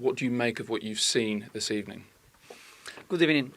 what do you make of what you've seen this evening? Good evening.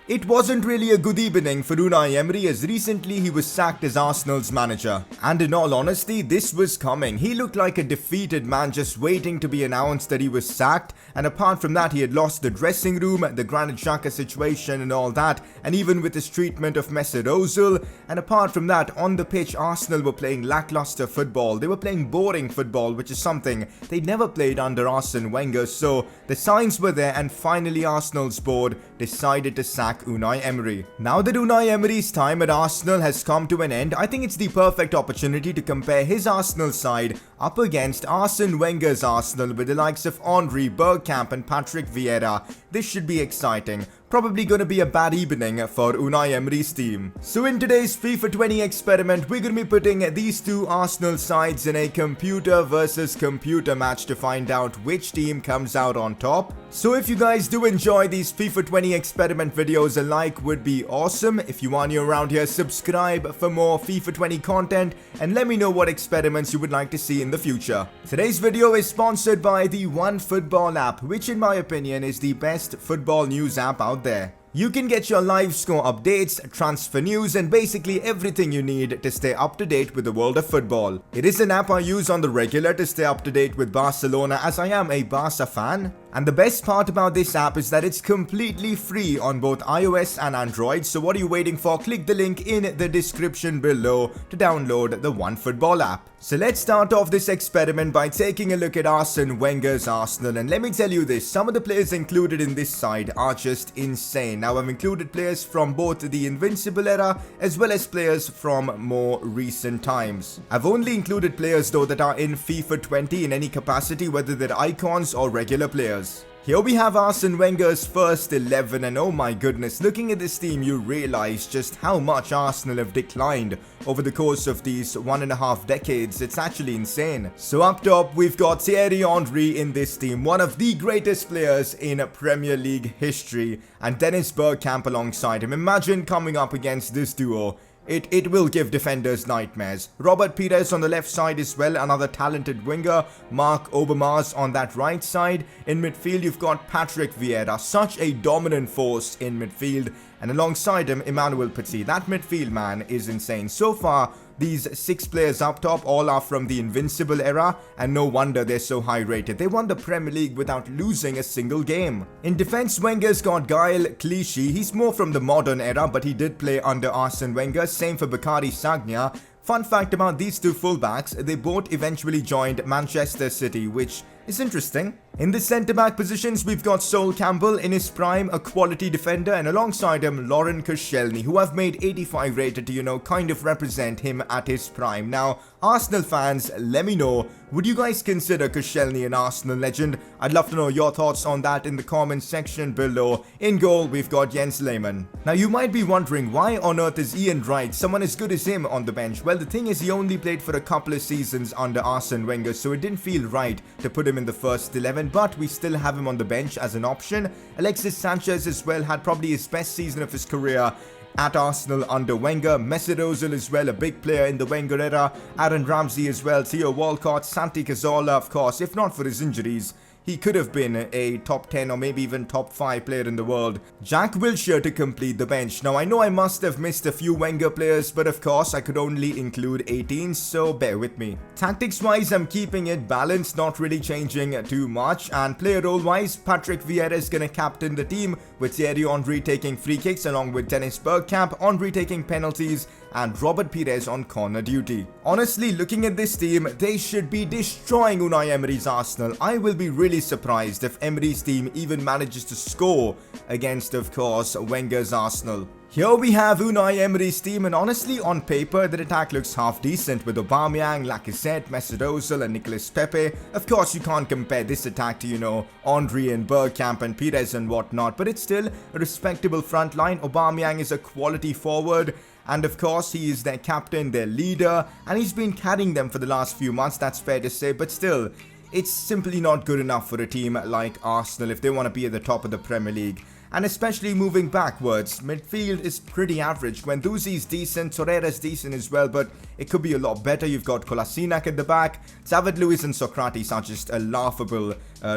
It wasn't really a good evening for Unai Emery, as recently he was sacked as Arsenal's manager. And in all honesty, this was coming. He looked like a defeated man just waiting to be announced that he was sacked. And apart from that, he had lost the dressing room, the Granit Xhaka situation and all that. And even with his treatment of Mesut Ozil. And apart from that, on the pitch, Arsenal were playing lackluster football. They were playing boring football, which is something they'd never played under Arsene Wenger. So the signs were there, and finally Arsenal's board decided to sack Unai Emery. Now that Unai Emery's time at Arsenal has come to an end, I think it's the perfect opportunity to compare his Arsenal side up against Arsene Wenger's Arsenal with the likes of Henry, Bergkamp and Patrick Vieira. This should be exciting. Probably going to be a bad evening for Unai Emery's team. So in today's FIFA 20 experiment, we're going to be putting these two Arsenal sides in a computer versus computer match to find out which team comes out on top. So if you guys do enjoy these FIFA 20 experiment videos, a like would be awesome. If you are new around here, subscribe for more FIFA 20 content and let me know what experiments you would like to see in the future. Today's video is sponsored by the OneFootball app, which in my opinion is the best football news app out there. You can get your live score updates, transfer news and basically everything you need to stay up to date with the world of football. It is an app I use on the regular to stay up to date with Barcelona, as I am a Barca fan. And the best part about this app is that it's completely free on both iOS and Android. So what are you waiting for? Click the link in the description below to download the OneFootball app. So let's start off this experiment by taking a look at Arsene Wenger's Arsenal. And let me tell you this, some of the players included in this side are just insane. Now I've included players from both the Invincible era as well as players from more recent times. I've only included players though that are in FIFA 20 in any capacity, whether they're icons or regular players. Here we have Arsene Wenger's first 11 and oh my goodness, looking at this team you realize just how much Arsenal have declined over the course of these 1.5 decades. It's actually insane. So up top we've got Thierry Henry in this team, one of the greatest players in Premier League history, and Dennis Bergkamp alongside him. Imagine coming up against this duo. It will give defenders nightmares. Robert Pires on the left side as well, another talented winger. Marc Overmars on that right side. In midfield you've got Patrick Vieira, such a dominant force in midfield. And alongside him, Emmanuel Petit. That midfield man is insane. So far, these 6 players up top all are from the Invincible era, and no wonder they're so high rated. They won the Premier League without losing a single game. In defense, Wenger's got Gaël Clichy. He's more from the modern era, but he did play under Arsene Wenger. Same for Bakary Sagna. Fun fact about these two fullbacks, they both eventually joined Manchester City, which is interesting. In the centre-back positions, we've got Sol Campbell in his prime, a quality defender, and alongside him, Laurent Koscielny, who I've made 85 rated to, kind of represent him at his prime. Now, Arsenal fans, let me know, would you guys consider Koscielny an Arsenal legend? I'd love to know your thoughts on that in the comments section below. In goal, we've got Jens Lehmann. Now, you might be wondering, why on earth is Ian Wright, someone as good as him, on the bench? Well, the thing is, he only played for a couple of seasons under Arsene Wenger, so it didn't feel right to put him in the first 11, but we still have him on the bench as an option. Alexis Sanchez as well had probably his best season of his career at Arsenal under Wenger. Mesut Ozil as well, a big player in the Wenger era. Aaron Ramsey as well, Theo Walcott, Santi Cazorla, of course. If not for his injuries, he could have been a top 10 or maybe even top 5 player in the world. Jack Wilshere to complete the bench. Now I know I must have missed a few Wenger players, but of course I could only include 18, so bear with me. Tactics wise, I'm keeping it balanced, not really changing too much. And player role wise, Patrick Vieira is gonna captain the team, with Thierry Henry taking free kicks along with Dennis Bergkamp, Henry taking penalties, and Robert Pires on corner duty. Honestly, looking at this team, they should be destroying Unai Emery's Arsenal. I will be really surprised if Emery's team even manages to score against, of course, Wenger's Arsenal. Here we have Unai Emery's team, and honestly, on paper, the attack looks half decent with Aubameyang, Lacazette, Mesut Ozil and Nicolas Pepe. Of course, you can't compare this attack to, Henry and Bergkamp and Pires and whatnot, but it's still a respectable front line. Aubameyang is a quality forward, and of course, he is their captain, their leader, and he's been carrying them for the last few months, that's fair to say, but still, it's simply not good enough for a team like Arsenal if they want to be at the top of the Premier League. and especially moving backwards. Midfield is pretty average. Guendouzi's decent, Torreira's decent as well, but it could be a lot better. You've got Kolasinac at the back. David Luiz and Socrates are just a laughable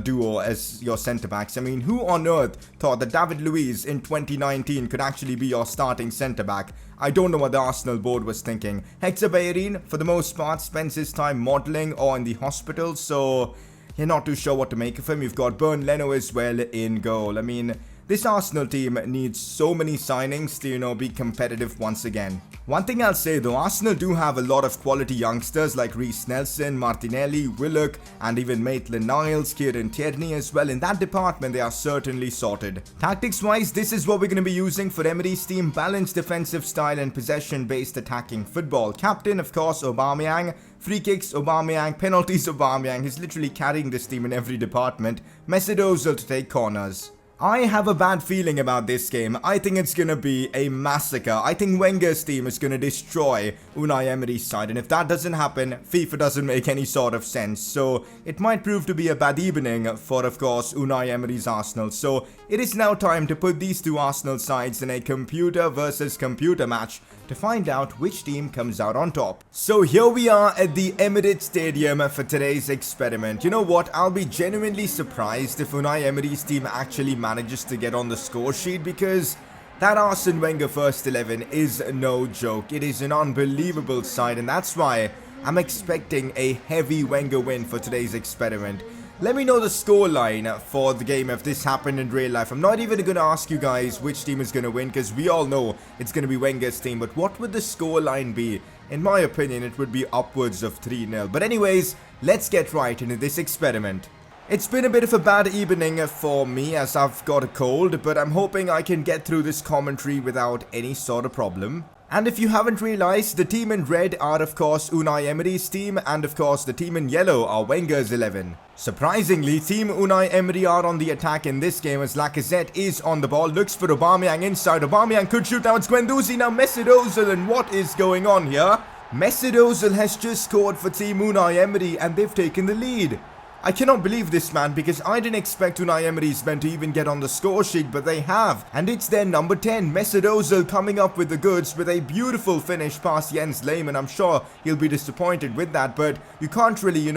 duo as your centre-backs. I mean, who on earth thought that David Luiz in 2019 could actually be your starting centre-back? I don't know what the Arsenal board was thinking. Hector Bellerin, for the most part, spends his time modelling or in the hospital, so you're not too sure what to make of him. You've got Bernd Leno as well in goal. I mean, this Arsenal team needs so many signings to, be competitive once again. One thing I'll say though, Arsenal do have a lot of quality youngsters like Reece Nelson, Martinelli, Willock, and even Maitland-Niles, Kieran Tierney as well. In that department, they are certainly sorted. Tactics-wise, this is what we're going to be using for Emery's team. Balanced defensive style and possession-based attacking football. Captain, of course, Aubameyang. Free kicks, Aubameyang. Penalties, Aubameyang. He's literally carrying this team in every department. Mesut Ozil to take corners. I have a bad feeling about this game. I think it's going to be a massacre. I think Wenger's team is going to destroy Unai Emery's side. And if that doesn't happen, FIFA doesn't make any sort of sense. So it might prove to be a bad evening for, of course, Unai Emery's Arsenal. So it is now time to put these two Arsenal sides in a computer versus computer match to find out which team comes out on top. So here we are at the Emirates Stadium for today's experiment. You know what? I'll be genuinely surprised if Unai Emery's team actually manages to get on the score sheet, because that Arsene Wenger first 11 is no joke. It is an unbelievable side, and that's why I'm expecting a heavy Wenger win for today's experiment. Let me know the scoreline for the game if this happened in real life. I'm not even going to ask you guys which team is going to win, because we all know it's going to be Wenger's team. But what would the scoreline be? In my opinion, it would be upwards of 3-0. But anyways, let's get right into this experiment. It's been a bit of a bad evening for me as I've got a cold, but I'm hoping I can get through this commentary without any sort of problem. And if you haven't realized, the team in red are of course Unai Emery's team, and of course the team in yellow are Wenger's 11. Surprisingly, team Unai Emery are on the attack in this game as Lacazette is on the ball, looks for Aubameyang inside. Aubameyang could shoot, now it's Guendouzi, now Mesut Ozil, and what is going on here? Mesut Ozil has just scored for team Unai Emery and they've taken the lead. I cannot believe this, man, because I didn't expect Unai Emery's men to even get on the score sheet, but they have. And it's their number 10, Mesut Ozil, coming up with the goods with a beautiful finish past Jens Lehmann. I'm sure he'll be disappointed with that, but you can't really,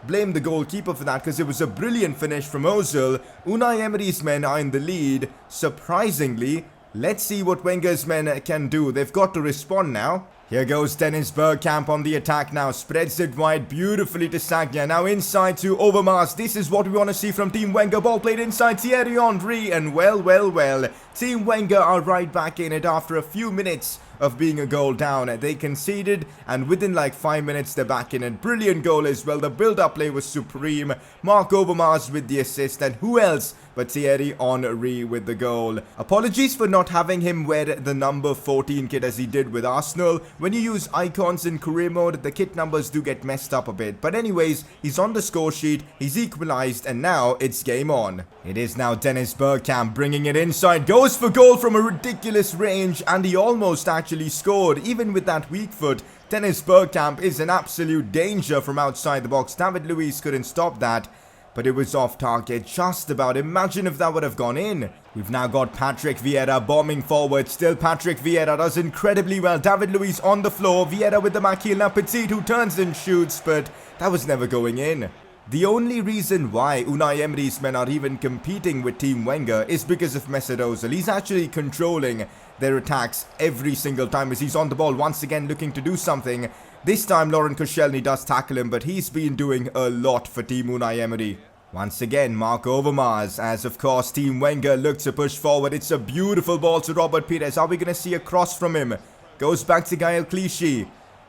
blame the goalkeeper for that, because it was a brilliant finish from Ozil. Unai Emery's men are in the lead, surprisingly. Let's see what Wenger's men can do. They've got to respond now. Here goes Dennis Bergkamp on the attack now. Spreads it wide beautifully to Sagna. Now inside to Overmars. This is what we want to see from Team Wenger. Ball played inside Thierry Henry. And well. Team Wenger are right back in it after a few minutes of being a goal down. They conceded, and within like 5 minutes they're back in it. Brilliant goal as well. The build-up play was supreme. Mark Overmars with the assist, and who else but Thierry Henry with the goal. Apologies for not having him wear the number 14 kit as he did with Arsenal. When you use icons in career mode, the kit numbers do get messed up a bit. But anyways, he's on the score sheet, he's equalized, and now it's game on. It is now Dennis Bergkamp bringing it inside. Goes for goal from a ridiculous range, and he almost actually scored. Even with that weak foot, Dennis Bergkamp is an absolute danger from outside the box. David Luiz couldn't stop that, but it was off target just about. Imagine if that would have gone in. We've now got Patrick Vieira bombing forward. Still Patrick Vieira does incredibly well. David Luiz on the floor. Vieira with the back heel. Now Petit, who turns and shoots, but that was never going in. The only reason why Unai Emery's men are even competing with Team Wenger is because of Mesut Ozil. He's actually controlling their attacks every single time as he's on the ball, once again looking to do something. This time Laurent Koscielny does tackle him, but he's been doing a lot for Team Unai Emery. Once again, Mark Overmars, as of course Team Wenger look to push forward. It's a beautiful ball to Robert Pires. Are we going to see a cross from him? Goes back to Gael Clichy.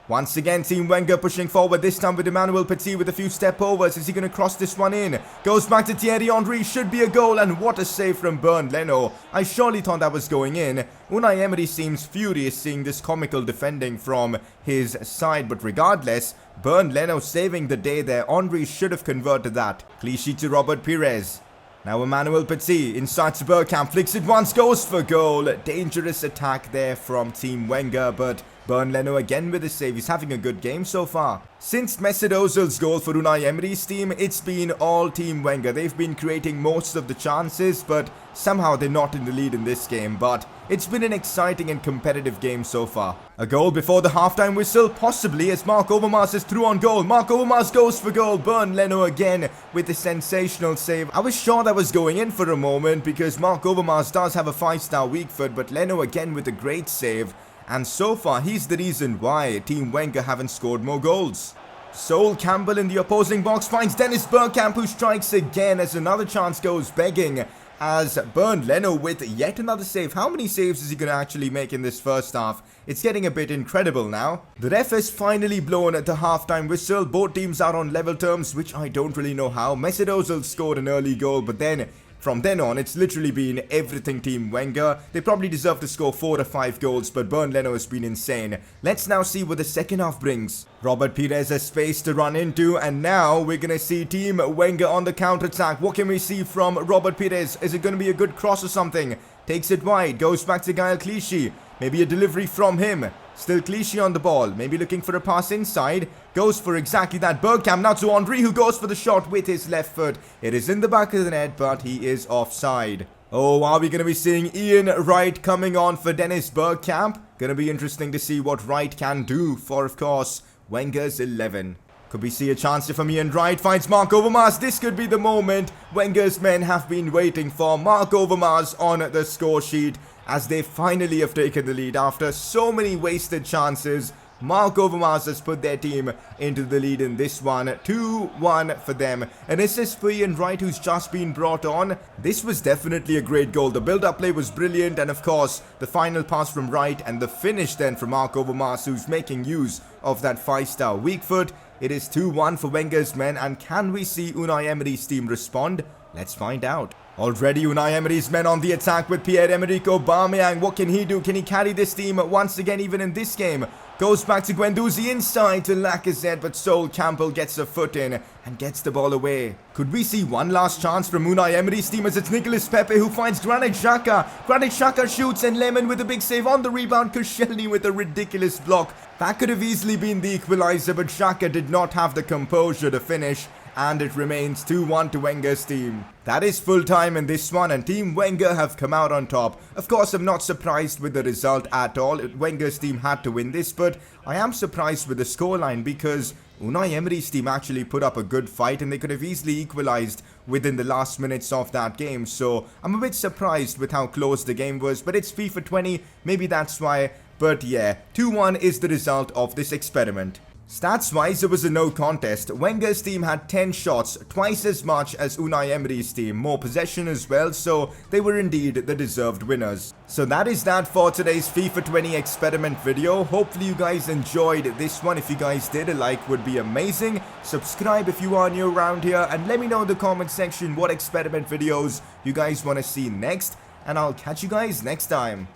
Once again, Team Wenger pushing forward, this time with Emmanuel Petit with a few step overs. Is he going to cross this one in? Goes back to Thierry Henry, should be a goal, and what a save from Bernd Leno. I surely thought that was going in. Unai Emery seems furious seeing this comical defending from his side, but regardless, Bernd Leno saving the day there. Henry should have converted that. Clichy to Robert Pires. Now Emmanuel Petit inside to Bergkamp, flicks it once, goes for goal. Dangerous attack there from Team Wenger, but Bernd Leno again with the save. He's having a good game so far. Since Mesut Ozil's goal for Unai Emery's team, it's been all Team Wenger. They've been creating most of the chances, but somehow they're not in the lead in this game. But it's been an exciting and competitive game so far. A goal before the halftime whistle, possibly, as Marc Overmars is through on goal. Marc Overmars goes for goal. Bernd Leno again with a sensational save. I was sure that was going in for a moment because Marc Overmars does have a 5-star weak foot, but Leno again with a great save. And so far, he's the reason why Team Wenger haven't scored more goals. Sol Campbell in the opposing box finds Dennis Bergkamp, who strikes again as another chance goes begging. As Bernd Leno with yet another save. How many saves is he going to actually make in this first half? It's getting a bit incredible now. The ref has finally blown the halftime whistle. Both teams are on level terms, which I don't really know how. Mesut Ozil scored an early goal, but then from then on, it's literally been everything Team Wenger. They probably deserve to score 4 or 5 goals, but Bernd Leno has been insane. Let's now see what the second half brings. Robert Pires has space to run into, and now we're going to see Team Wenger on the counter-attack. What can we see from Robert Pires? Is it going to be a good cross or something? Takes it wide, goes back to Gael Clichy. Maybe a delivery from him. Still Clichy on the ball, maybe looking for a pass inside. Goes for exactly that. Bergkamp now to Henry, who goes for the shot with his left foot. It is in the back of the net, but he is offside. Oh, are we going to be seeing Ian Wright coming on for Dennis Bergkamp? Going to be interesting to see what Wright can do for, of course, Wenger's 11. Could we see a chance here from Ian Wright? Finds Marc Overmars. This could be the moment Wenger's men have been waiting for. Marc Overmars on the score sheet, as they finally have taken the lead after so many wasted chances. Marc Overmars has put their team into the lead in this one. 2-1 for them. An assist for Ian Wright, who's just been brought on. This was definitely a great goal. The build-up play was brilliant, and of course, the final pass from Wright and the finish then from Marc Overmars, who's making use of that 5-star weak foot. It is 2-1 for Wenger's men, and can we see Unai Emery's team respond? Let's find out. Already Unai Emery's men on the attack with Pierre-Emerick Aubameyang. What can he do? Can he carry this team once again even in this game? Goes back to Guendouzi inside to Lacazette, but Sol Campbell gets a foot in and gets the ball away. Could we see one last chance from Unai Emery's team, as it's Nicolas Pepe who finds Granit Xhaka. Granit Xhaka shoots, and Lemon with a big save on the rebound. Koscielny with a ridiculous block. That could have easily been the equalizer, but Xhaka did not have the composure to finish. And it remains 2-1 to Wenger's team. That is full time in this one, and Team Wenger have come out on top. Of course, I'm not surprised with the result at all. Wenger's team had to win this, but I am surprised with the scoreline because Unai Emery's team actually put up a good fight, and they could have easily equalized within the last minutes of that game. So I'm a bit surprised with how close the game was, but it's FIFA 20, maybe that's why. But yeah, 2-1 is the result of this experiment. Stats-wise, it was a no contest. Wenger's team had 10 shots, twice as much as Unai Emery's team, more possession as well, so they were indeed the deserved winners. So that is that for today's FIFA 20 experiment video. Hopefully you guys enjoyed this one. If you guys did, a like would be amazing. Subscribe if you are new around here, and let me know in the comment section what experiment videos you guys want to see next, and I'll catch you guys next time.